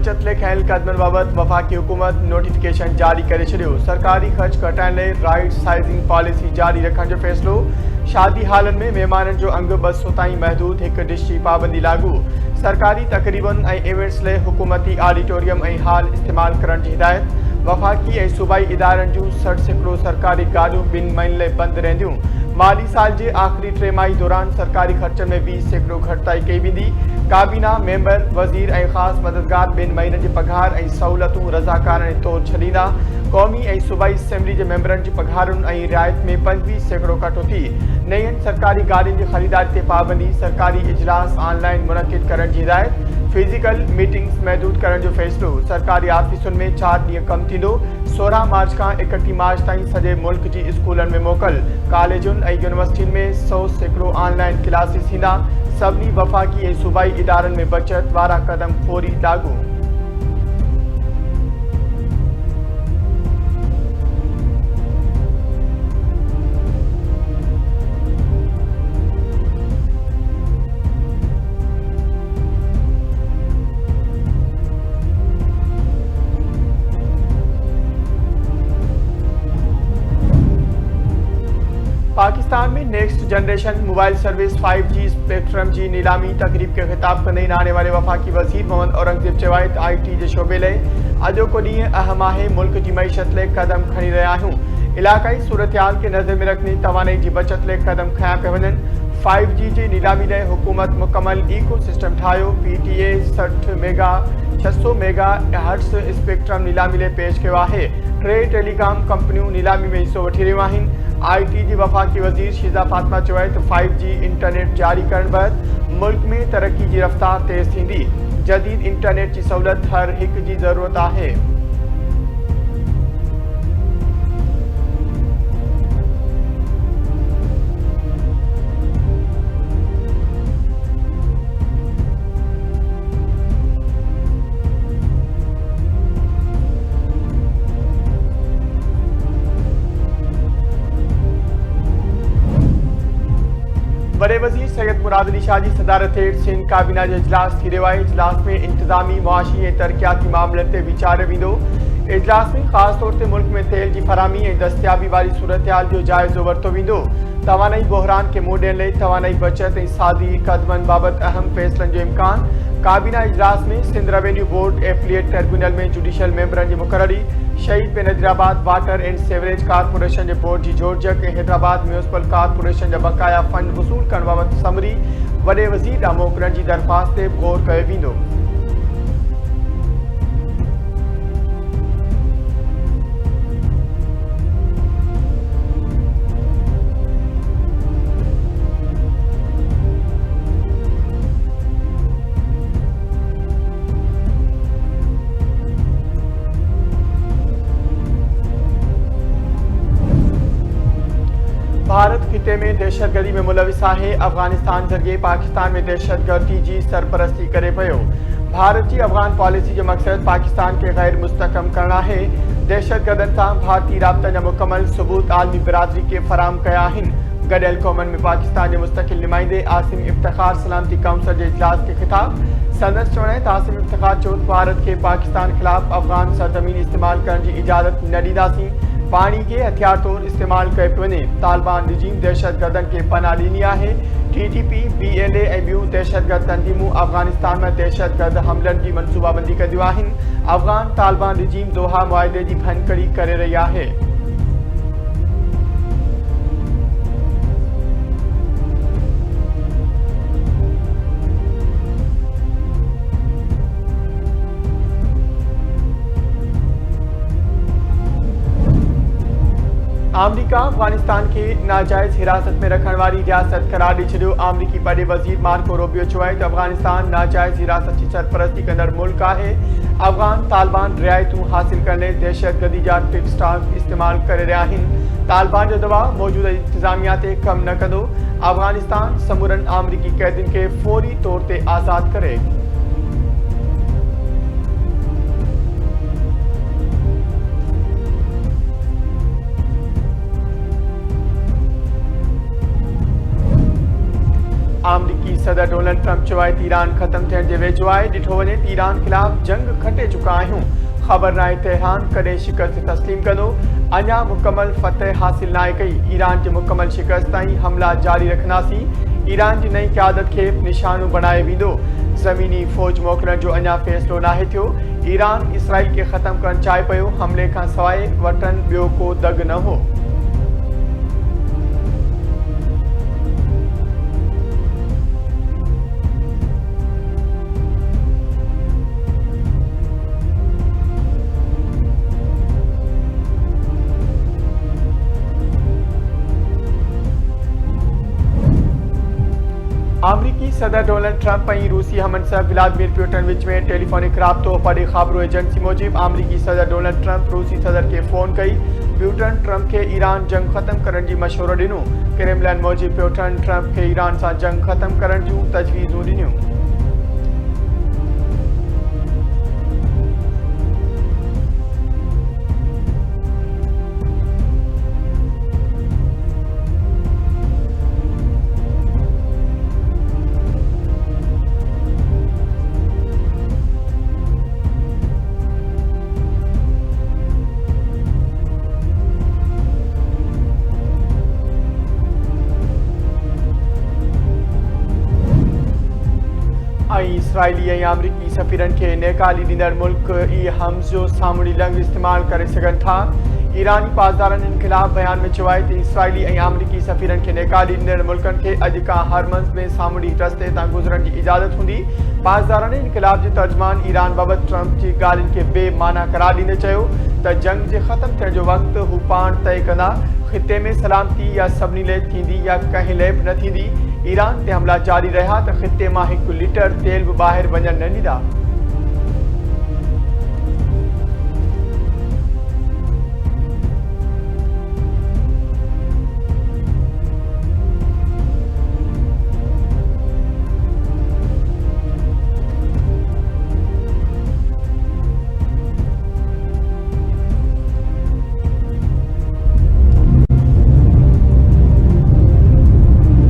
बचत ले खैल कदमन बाबत वफाकी हुकूमत नोटिफिकेशन जारी करे छो। सरकारी खर्च घटाइण ले राइट साइजिंग पॉलिसी जारी रखण जो फैसलो। शादी हालन में मेहमानन जो अंग 200 ताईं महदूद, एक डिश की पाबंदी लागू। सरकारी तकरीबन ऐं इवेंट्स ले हुकूमती ऑडिटोरियम ऐं हॉल इस्तेमाल करण की हिदायत। वफाकी ऐं सूबाई इदारन जूं 60% सरकारी गाड़ियों 2 महीनन ले बंद रहंदियूं। माली साल के आखिरी 3 माही दौरान सरकारी खर्चन में 20% घटताई कई वेंदी। काबीना मेंबर, वजीर ऐं खास मददगार 2 महीनन की पघार ऐं सहूलतूं रज़ाकारन तौर छॾींदा। क़ौमी ऐं सूबाई असेंबली के मेंबरन की पघारुन ऐं रियायत में 25% कटौती। नयन सरकारी गाड़ियों की खरीदारी ते पाबंदी। सरकारी इजलास ऑनलाइन मुनक़िद करण की हिदायत। फिजिकल मीटिंग्स महदूद करण जो फैसलो। सरकारी ऑफिसुन में 4 ॾींहं कम थींदो। 16 मार्च का 31 मार्च ताईं सॼे मुल्क की स्कूलन में मोकल। कॉलेजुन ऐं यूनिवर्सिटियुनि में 100% ऑनलाइन क्लासिस थींदा। सभिनी वफाकी ऐं सूबाई इदारन में बचत वारा कदम फौरी लागू। पाकिस्तान में next generation mobile service 5G spectrum की नीलामी तकरीब के खिताब कंदे आने वाले वफाकी वजीर मोहम्मद औरंगजेब चवाए IT के शोबे ले अॼो को ॾींहुं अहम आहे। मुल्क की मईशत ले कदम खणी रहिया आहियूं। इलाक़ाई सूरतहाल के नज़र में रखने तवानाई की बचत ले कदम खया पिया वञनि। 5G की नीलामी ले हुकूमत मुकम्मल इको सिस्टम ठाहियो। PTA 600 मेगा हर्ट्स स्पेक्ट्रम नीलामी ले पेश किया है। 3 टेलीकॉम कंपनियों नीलामी में हिस्सो वठी रहियूं आहिनि। IT की वफाकी वजीर शीजा फातिमा चवाए तो 5G इंटरनेट जारी करण बैदि मुल्क में तरक्की की रफ्तार तेज़ थींदी। जदीद इंटरनेट की सहूलत हर एक की ज़रूरत है। बड़े वजीर सैयद मुराद अली शाह की सदारत हेठ सिंध काबीना जो इजलास थी रहियो आहे। इजलास में इंतजामी, मुआशी ऐं तरक्याती मामलन ते वीचारियो वेंदो। इजलास में ख़ास तौर ते मुल्क में तेल की फराहमी ऐं दस्तियाबी वारी सूरतहाल जो जाइज़ो वरितो वेंदो। तवानाई बहरान के मुंहुं ॾियण लाइ तवानाई बचत ऐं सादी कदमन बाबत अहम फैसलन जो इम्कान। काबीना इजलास में Sindh revenue board appellate tribunal में जुडिशल मेंबरन की मुक़ररी। शहीद Benazirabad water and sewerage corporation के बोर्ड की जोड़जक ऐं हैदराबाद म्यूनिसिपल कारपोरेशन जा बकाया फंड वसूल करण बाबत समरी वॾे वज़ीर ॾांहुं मोकिलण की दरख़्वास्त ते गौर कयो वेंदो। भारत खिते में दहशतगर्दी में मुलविस है। अफगानिस्तान जरिए पाकिस्तान में दहशतगर्दी की सरपरस्ती करे पियो। भारत की अफगान पॉलिसी जो मकसद पाकिस्तान के गैर मुस्तकम करना है। दहशतगर्दन से भारतीय राबतन जा मुकम्मल सबूत आलमी बिरादरी के फराम किया आहिनि। गडियल क़ौमन में पाकिस्तान के मुस्तकिल नुमाइंदे आसिम इफ्तिखार सलामती काउंसिल के इजलास के खिताब। संदस चवण आसिम इफ्तिखार चो भारत के पाकिस्तान खिलाफ अफगान सरजमीन इस्तेमाल करने की इजाज़त न ॾींदासीं। पानी के हथियार तौर इस्तेमाल कयो पियो वञे। तालिबान रिजीम दहशतगर्दन के पनाह ॾिनी आहे। TTP, BLA ऐं ॿियूं दहशतगर्द तंज़ीमूं अफगानिस्तान में दहशतगर्द हमलन की मनसूबाबंदी कंदियूं आहिनि। अफगान तालिबान रिजीम दोहा मुआहिदे की भनकड़ी करे रही है। अमरीका अफगानिस्तान के नाजायज़ हिरासत में रखण वाली रियासत करार ॾेई छॾियो। अमरीकी बड़े वज़ीर मार्को रूबियो चवाए तो अफगानिस्तान नाजायज़ हिरासत की सरपरस्ती कंदड़ मुल्क है। अफगान तालिबान रियायतूं हासिल करने दहशतगर्दी जा टिक स्टॉक इस्तेमाल करे रहिया आहिनि। तालिबान जो दवा मौजूदा इंतजामिया ते कम न कंदो। अफगानिस्तान समूरन अमरीकी कैदियुनि के फौरी तौर ते आज़ाद करे। अमरीकी सदर डोनाल्ड ट्रंप चयो आहे त ईरान ख़त्म थियण जे वेझो आहे। ॾिठो वञे त ईरान ख़िलाफ़ जंग खटे चुका आहियूं। ख़बर नाहे तेहरान कॾहिं शिकस्त तस्लीम कंदो। अञा मुकमल फतह हासिल नाहे कई। ईरान जे मुकमल शिकस्त ताईं हमला जारी रखंदासीं। ईरान जी नई क़यादत खे निशानो बणाए वेंदो। ज़मीनी फ़ौज मोकिलण जो अञा फ़ैसिलो नाहे थियो। ईरान इसराइल खे ख़त्म करणु चाहे पियो। हमले खां सवाइ वटनि ॿियो को दग न हो। अमरीकी सदर डोनाल्ड ट्रंप ऐं रूसी हमनसर व्लादिमीर पुतिन विच में टेलीफोनिक राब्तो पड़े ख़बरूं एजेंसी मूजिब अमरीकी सदर डोनाल्ड ट्रंप रूसी सदर खे फ़ोन कई। पुतिन ट्रंप खे ईरान जंग ख़त्म करण जी मशवरो ॾिनो। क्रेमलिन मूजिब पुतिन ट्रंप खे ईरान सां जंग ख़त्म करण जूं तजवीज़ूं ॾिनियूं। इसराइली ऐं अमरीकी सफ़ीरनि खे नेकाली ॾींदड़ मुल्क ई हमज़ जो सामूंडी लंघ इस्तेमालु करे सघनि था। ईरानी पासदारनि इन ख़िलाफ़ बयान में चयो आहे त इसराइली ऐं अमरीकी सफ़ीरनि खे नेकाली ॾींदड़ मुल्कनि खे अॼु खां हरमज़ में सामूंडी रस्ते तां गुज़रण जी इजाज़त हूंदी। पासदारनि इनक़िलाब जे तर्जुमान ईरान बाबति ट्रंप जी ॻाल्हियुनि खे बेमाना करार ॾींदे चयो त जंग जे ख़त्म थियण जो वक़्तु हू पाण तय कंदा। ख़िते में सलामती या सभिनी लाइ थींदी या कंहिं लाइ बि न थींदी। ईरान ते हमला जारी रहिया त ख़िते मां 1 लीटर तेल बि ॿाहिरि वञणु न ॾींदा।